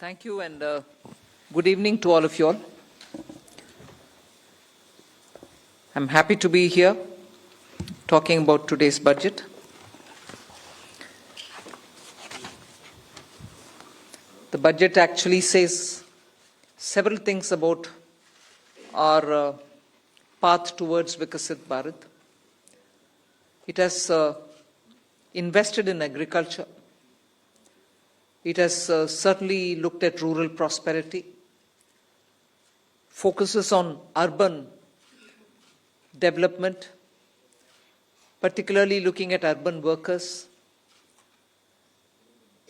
Thank you and good evening to all of you all. I'm happy to be here talking about today's budget. The budget actually says several things about our path towards Vikasit Bharat. It has invested in agriculture. It has certainly looked at rural prosperity, focuses on urban development, particularly looking at urban workers,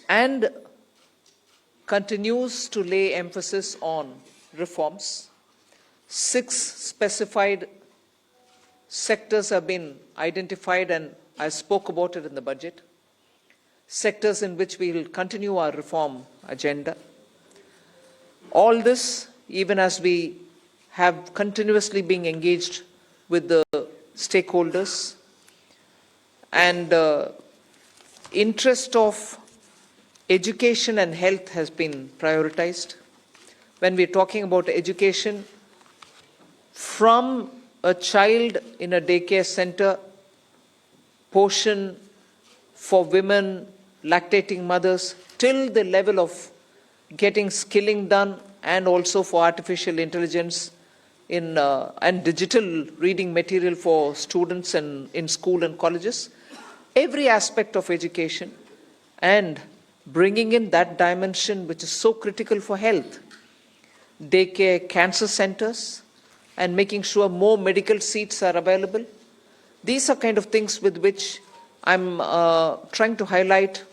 and continues to lay emphasis on reforms. 6 specified sectors have been identified, and I spoke about it in the budget. Sectors in which we will continue our reform agenda. All this, even as we have continuously been engaged with the stakeholders, and interest of education and health has been prioritized. When we're talking about education, from a child in a daycare center, portion for women, lactating mothers, till the level of getting skilling done, and also for artificial intelligence and digital reading material for students and in school and colleges. Every aspect of education and bringing in that dimension which is so critical for health. Daycare, cancer centers, and making sure more medical seats are available. These are kind of things with which I'm trying to highlight.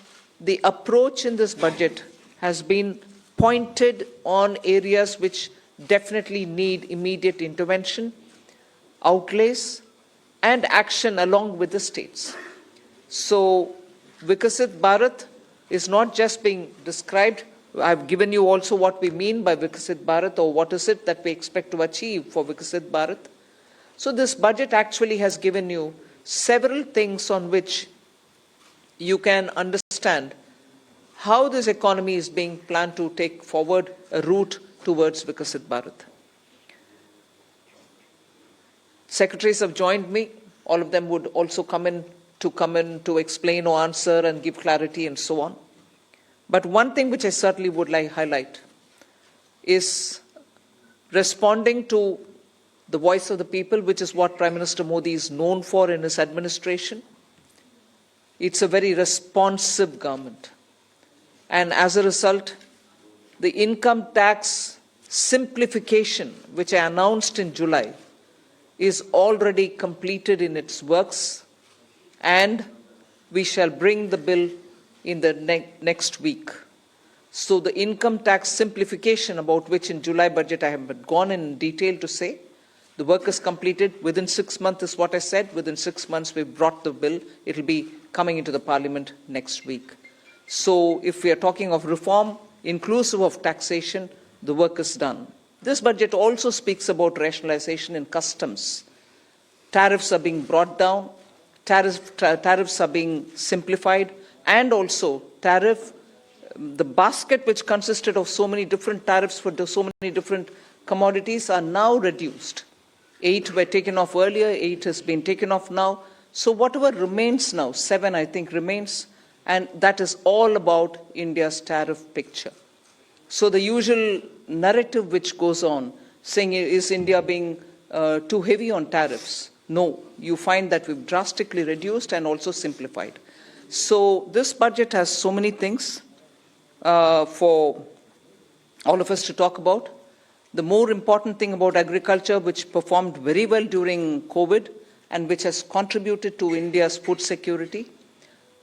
The approach in this budget has been pointed on areas which definitely need immediate intervention, outlays, and action along with the states. So Vikasit Bharat is not just being described. I've given you also what we mean by Vikasit Bharat, or what is it that we expect to achieve for Vikasit Bharat. So this budget actually has given you several things on which you can understand how this economy is being planned to take forward a route towards Vikasit Bharat. Secretaries have joined me. All of them would also come in to explain or answer and give clarity and so on. But one thing which I certainly would like to highlight is responding to the voice of the people, which is what Prime Minister Modi is known for in his administration. It's a very responsive government. And as a result, the income tax simplification, which I announced in July, is already completed in its works, and we shall bring the bill in the next week. So the income tax simplification, about which in July budget I have gone in detail to say, the work is completed within 6 months is what I said. Within 6 months we've brought the bill. It will be coming into the parliament next week. So if we are talking of reform, inclusive of taxation, the work is done. This budget also speaks about rationalization in customs. Tariffs are being brought down, tariffs are being simplified, and also the basket which consisted of so many different tariffs for so many different commodities are now reduced. 8 were taken off earlier, 8 has been taken off now. So whatever remains now, 7 I think remains, and that is all about India's tariff picture. So the usual narrative which goes on, saying is India being too heavy on tariffs? No, you find that we've drastically reduced and also simplified. So this budget has so many things for all of us to talk about. The more important thing about agriculture, which performed very well during COVID and which has contributed to India's food security,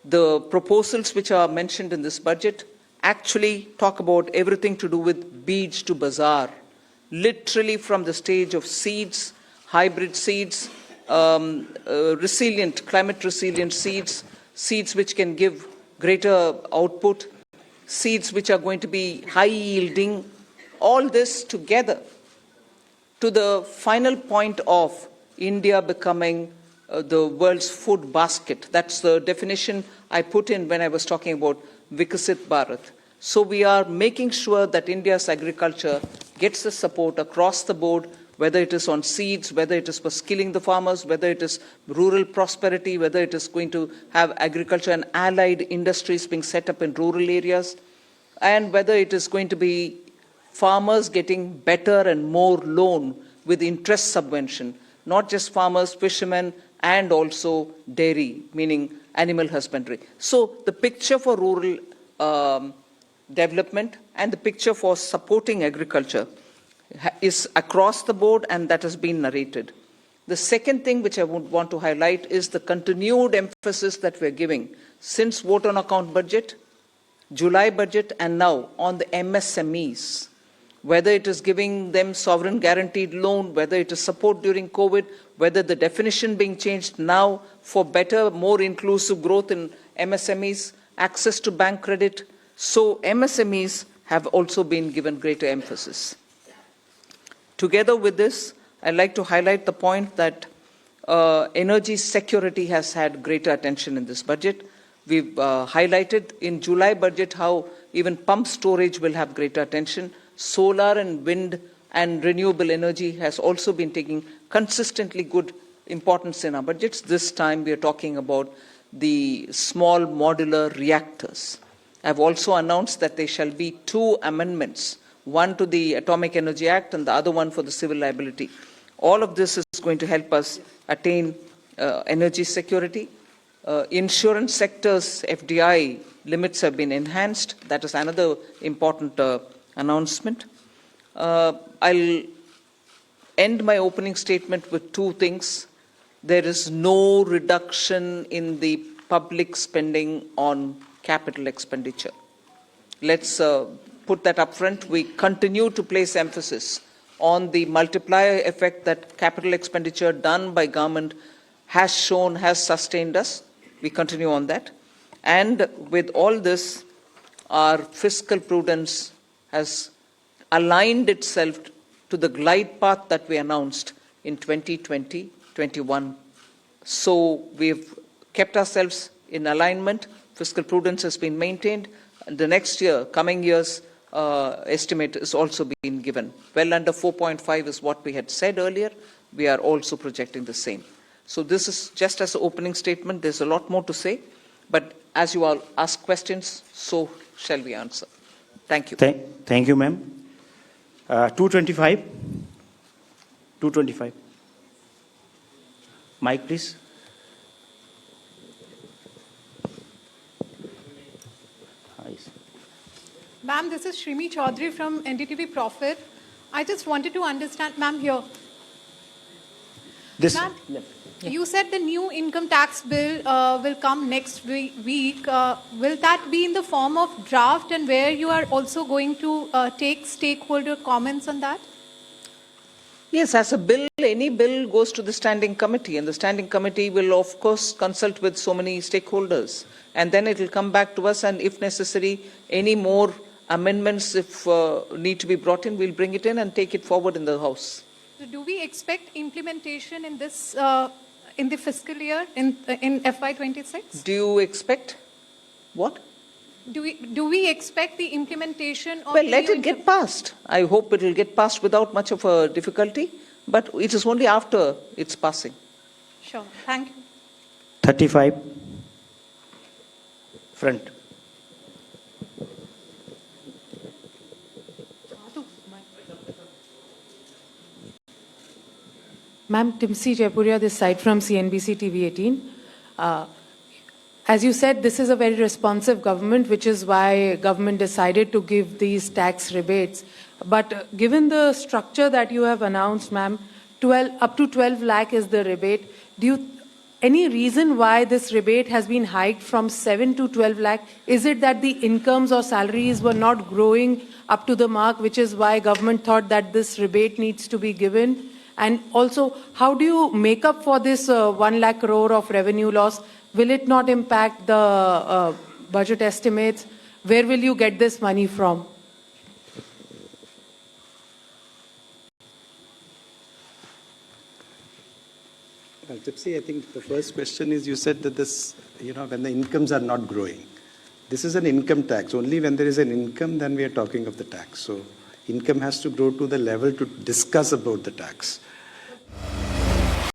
the proposals which are mentioned in this budget actually talk about everything to do with beej to bazaar, literally from the stage of seeds, hybrid seeds, climate resilient seeds, seeds which can give greater output, seeds which are going to be high yielding, all this together to the final point of India becoming the world's food basket. That's the definition I put in when I was talking about Vikasit Bharat. So we are making sure that India's agriculture gets the support across the board, whether it is on seeds, whether it is for skilling the farmers, whether it is rural prosperity, whether it is going to have agriculture and allied industries being set up in rural areas, and whether it is going to be farmers getting better and more loan with interest subvention, not just farmers, fishermen, and also dairy, meaning animal husbandry. So the picture for rural development and the picture for supporting agriculture is across the board, and that has been narrated. The second thing which I would want to highlight is the continued emphasis that we're giving since vote on account budget, July budget, and now on the MSMEs. Whether it is giving them sovereign guaranteed loan, whether it is support during COVID, whether the definition being changed now for better, more inclusive growth in MSMEs, access to bank credit. So MSMEs have also been given greater emphasis. Together with this, I'd like to highlight the point that energy security has had greater attention in this budget. We've highlighted in July budget how even pump storage will have greater attention. Solar and wind and renewable energy has also been taking consistently good importance in our budgets. This time we are talking about the small modular reactors. I've also announced that there shall be 2 amendments, one to the Atomic Energy Act and the other one for the civil liability. All of this is going to help us attain energy security. Insurance sector's FDI limits have been enhanced. That is another important announcement. I'll end my opening statement with 2 things. There is no reduction in the public spending on capital expenditure. Let's put that up front. We continue to place emphasis on the multiplier effect that capital expenditure done by government has shown, has sustained us. We continue on that. And with all this, our fiscal prudence has aligned itself to the glide path that we announced in 2020-21. So we've kept ourselves in alignment. Fiscal prudence has been maintained. And the next year, coming years, estimate is also being given. Well under 4.5 is what we had said earlier. We are also projecting the same. So this is just as an opening statement. There's a lot more to say. But as you all ask questions, so shall we answer. Thank you. Thank you, ma'am. 225. 225. Mic, please. Ma'am, this is Shrimi Chaudhary from NDTV Profit. I just wanted to understand, ma'am, here. This. Ma'am, you said the new income tax bill will come next week. Will that be in the form of draft, and where you are also going to take stakeholder comments on that? Yes, as a bill, any bill goes to the standing committee, and the standing committee will, of course, consult with so many stakeholders. And then it will come back to us, and if necessary, any more amendments, if need to be brought in, we'll bring it in and take it forward in the House. So do we expect implementation in this, in the fiscal year, in FY26? Do you expect what? Do we expect the implementation of... Well, let it get passed. I hope it will get passed without much of a difficulty, but it is only after it's passing. Sure. Thank you. 35. Front. Ma'am, Timsi Jaipuria, this side from CNBC TV 18. As you said, this is a very responsive government, which is why government decided to give these tax rebates. But given the structure that you have announced, ma'am, up to 12 lakh is the rebate. Any reason why this rebate has been hiked from 7 to 12 lakh? Is it that the incomes or salaries were not growing up to the mark, which is why government thought that this rebate needs to be given? And also, how do you make up for this 1 lakh crore of revenue loss? Will it not impact the budget estimates? Where will you get this money from? Well, Tipsy, I think the first question is, you said that this, when the incomes are not growing. This is an income tax. Only when there is an income, then we are talking of the tax. So income has to grow to the level to discuss about the tax.